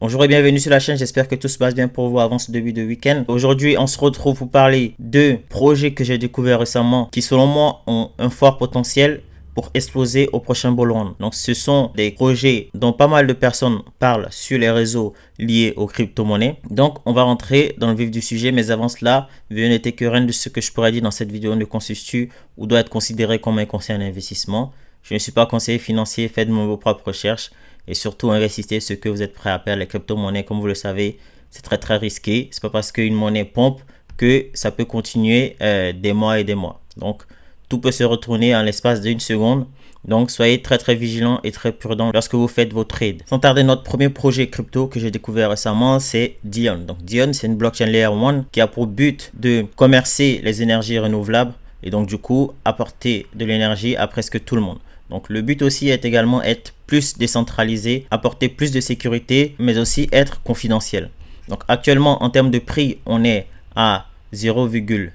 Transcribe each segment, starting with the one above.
Bonjour et bienvenue sur la chaîne, j'espère que tout se passe bien pour vous avant ce début de week-end. Aujourd'hui, on se retrouve pour parler de projets que j'ai découverts récemment qui selon moi ont un fort potentiel pour exploser au prochain bull run. Donc ce sont des projets dont pas mal de personnes parlent sur les réseaux liés aux crypto-monnaies. Donc on va rentrer dans le vif du sujet, mais avant cela, veuillez noter que rien de ce que je pourrais dire dans cette vidéo ne constitue ou doit être considéré comme un conseil en investissement. Je ne suis pas conseiller financier, faites vos propres recherches. Et surtout, investissez ce que vous êtes prêt à perdre. Les crypto-monnaies, comme vous le savez, c'est très risqué. C'est pas parce qu'une monnaie pompe que ça peut continuer des mois et des mois. Donc, tout peut se retourner en l'espace d'une seconde. Donc, soyez très vigilant et très prudent lorsque vous faites vos trades. Sans tarder, notre premier projet crypto que j'ai découvert récemment, c'est Dion. Donc, Dion, c'est une blockchain layer 1 qui a pour but de commercer les énergies renouvelables et donc, du coup, apporter de l'énergie à presque tout le monde. Donc le but aussi est également être plus décentralisé, apporter plus de sécurité, mais aussi être confidentiel. Donc actuellement en termes de prix, on est à 0,02,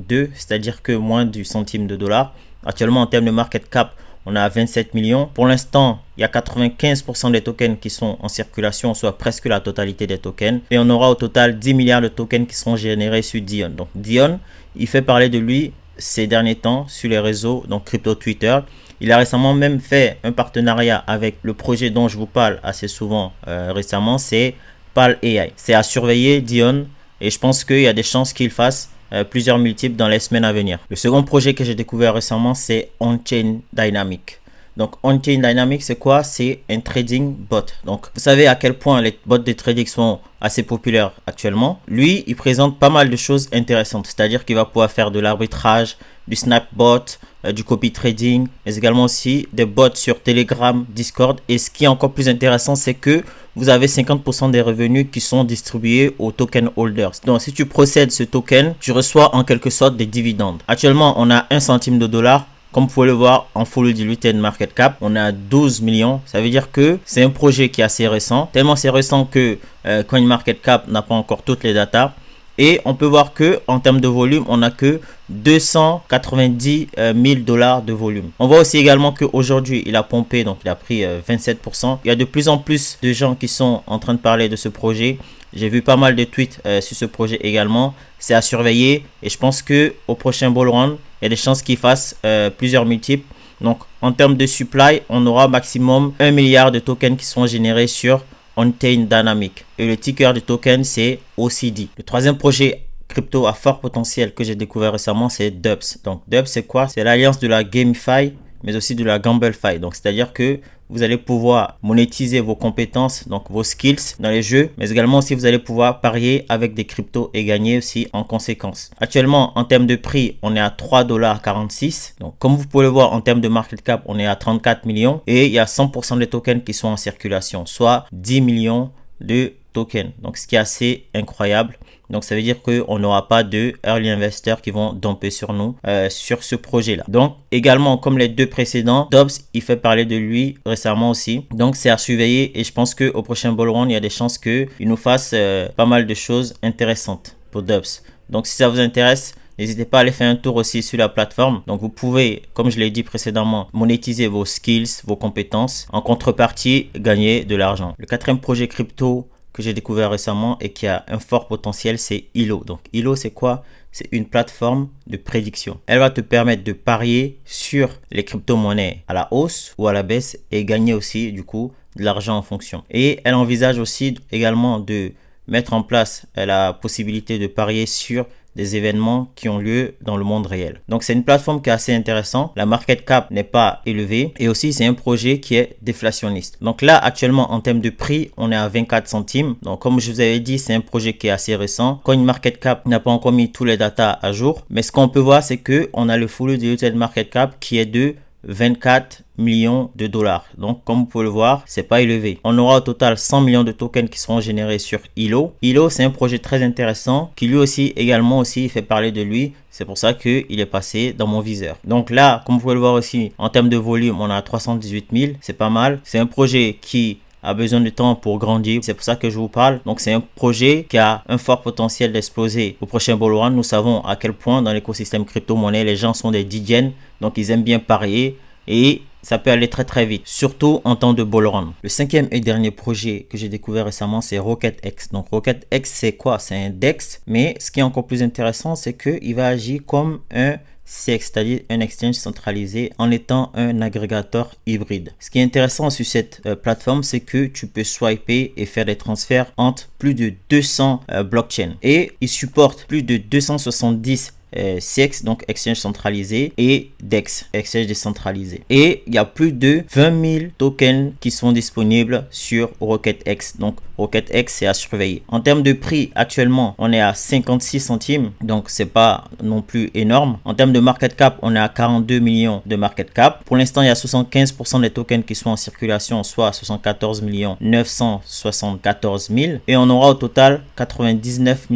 c'est-à-dire que moins du centime de dollar. Actuellement en termes de market cap, on est à 27 millions. Pour l'instant, il y a 95% des tokens qui sont en circulation, soit presque la totalité des tokens. Et on aura au total 10 milliards de tokens qui seront générés sur Dion. Donc Dion, il fait parler de lui ces derniers temps sur les réseaux, donc crypto Twitter. Il a récemment même fait un partenariat avec le projet dont je vous parle assez souvent récemment, c'est Pal AI. C'est à surveiller Dion et je pense qu'il y a des chances qu'il fasse plusieurs multiples dans les semaines à venir. Le second projet que j'ai découvert récemment, c'est On-Chain Dynamic. Donc On-Chain Dynamic, c'est quoi? C'est un trading bot. Donc vous savez à quel point les bots de trading sont assez populaires actuellement. Lui, il présente pas mal de choses intéressantes. C'est-à-dire qu'il va pouvoir faire de l'arbitrage, du snapbot, du copy trading, mais également aussi des bots sur Telegram, Discord. Et ce qui est encore plus intéressant, c'est que vous avez 50% des revenus qui sont distribués aux token holders. Donc si tu procèdes ce token, tu reçois en quelque sorte des dividendes. Actuellement, on a 1 centime de dollar. Comme vous pouvez le voir en fully diluted market cap, on a 12 millions. Ça veut dire que c'est un projet qui est assez récent. Tellement c'est récent que CoinMarketCap n'a pas encore toutes les datas. Et on peut voir que en termes de volume, on n'a que 290 000 $ de volume. On voit aussi également qu'aujourd'hui, il a pompé, donc il a pris 27%. Il y a de plus en plus de gens qui sont en train de parler de ce projet. J'ai vu pas mal de tweets sur ce projet également. C'est à surveiller et je pense que au prochain bull run, il y a des chances qu'il fasse plusieurs multiples. Donc en termes de supply, on aura maximum 1 milliard de tokens qui seront générés sur On-Chain Dynamic. Et le ticker du token, c'est OCD. Le troisième projet crypto à fort potentiel que j'ai découvert récemment, c'est Dubs. Donc Dubs, c'est quoi? C'est l'alliance de la GameFi, mais aussi de la GambleFi. Donc c'est-à-dire que vous allez pouvoir monétiser vos compétences, donc vos skills dans les jeux, mais également aussi vous allez pouvoir parier avec des cryptos et gagner aussi en conséquence. Actuellement, en termes de prix, on est à 3,46 $. Donc, comme vous pouvez le voir, en termes de market cap, on est à 34 millions et il y a 100% des tokens qui sont en circulation, soit 10 millions de tokens. Donc, ce qui est assez incroyable. Donc, ça veut dire qu'on n'aura pas de early investors qui vont dumper sur nous sur ce projet-là. Donc, également, comme les deux précédents, Dobbs, il fait parler de lui récemment aussi. Donc, c'est à surveiller et je pense qu'au prochain bull run, il y a des chances qu'il nous fasse pas mal de choses intéressantes pour Dobbs. Donc, si ça vous intéresse, n'hésitez pas à aller faire un tour aussi sur la plateforme. Donc, vous pouvez, comme je l'ai dit précédemment, monétiser vos skills, vos compétences. En contrepartie, gagner de l'argent. Le quatrième projet crypto que j'ai découvert récemment et qui a un fort potentiel, c'est Elo. Donc Elo, c'est quoi? C'est une plateforme de prédiction. Elle va te permettre de parier sur les crypto-monnaies à la hausse ou à la baisse et gagner aussi du coup de l'argent en fonction. Et elle envisage aussi également de mettre en place la possibilité de parier sur des événements qui ont lieu dans le monde réel. Donc c'est une plateforme qui est assez intéressante. La market cap n'est pas élevée et aussi c'est un projet qui est déflationniste. Donc là actuellement en termes de prix, on est à 24 centimes. Donc comme je vous avais dit, c'est un projet qui est assez récent. CoinMarketCap n'a pas encore mis tous les datas à jour, mais ce qu'on peut voir c'est que on a le fully diluted market cap qui est de 24 millions de dollars. Donc, comme vous pouvez le voir, c'est pas élevé. On aura au total 100 millions de tokens qui seront générés sur Elo. Elo, c'est un projet très intéressant qui lui aussi, également aussi, fait parler de lui. C'est pour ça qu'il est passé dans mon viseur. Donc là, comme vous pouvez le voir aussi, en termes de volume, on a 318 000. C'est pas mal. C'est un projet qui a besoin de temps pour grandir. C'est pour ça que je vous parle. Donc, c'est un projet qui a un fort potentiel d'exploser au prochain bull run. Nous savons à quel point dans l'écosystème crypto-monnaie, les gens sont des DJ. Donc, ils aiment bien parier et ça peut aller très très vite, surtout en temps de bull run. Le cinquième et dernier projet que j'ai découvert récemment, c'est RocketX. Donc RocketX, c'est quoi? C'est un DEX, mais ce qui est encore plus intéressant, c'est qu'il va agir comme un CX, c'est-à-dire un exchange centralisé en étant un agrégateur hybride. Ce qui est intéressant sur cette plateforme, c'est que tu peux swiper et faire des transferts entre plus de 200 blockchains et il supporte plus de 270 CX, donc exchange centralisé, et DEX, exchange décentralisé. Et il y a plus de 20 000 tokens qui sont disponibles sur RocketX. Donc RocketX, c'est à surveiller. En termes de prix, actuellement, on est à 56 centimes, donc c'est pas non plus énorme. En termes de market cap, on est à 42 millions de market cap. Pour l'instant, il y a 75% des tokens qui sont en circulation, soit 74 974 000. Et on aura au total 99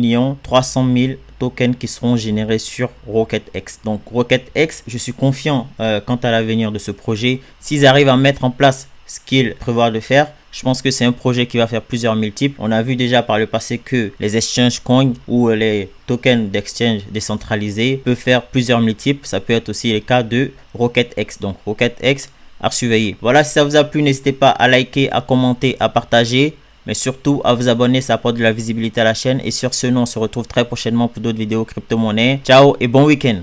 300 000 tokens qui seront générés sur RocketX. Donc RocketX, je suis confiant quant à l'avenir de ce projet. S'ils arrivent à mettre en place ce qu'ils prévoient de faire, je pense que c'est un projet qui va faire plusieurs multiples. On a vu déjà par le passé que les exchange coins ou les tokens d'exchange décentralisés peuvent faire plusieurs multiples. Ça peut être aussi le cas de RocketX. Donc RocketX à surveiller. Voilà, si ça vous a plu, n'hésitez pas à liker, à commenter, à partager, mais surtout à vous abonner, ça apporte de la visibilité à la chaîne. Et sur ce, nous on se retrouve très prochainement pour d'autres vidéos crypto-monnaie. Ciao et bon week-end.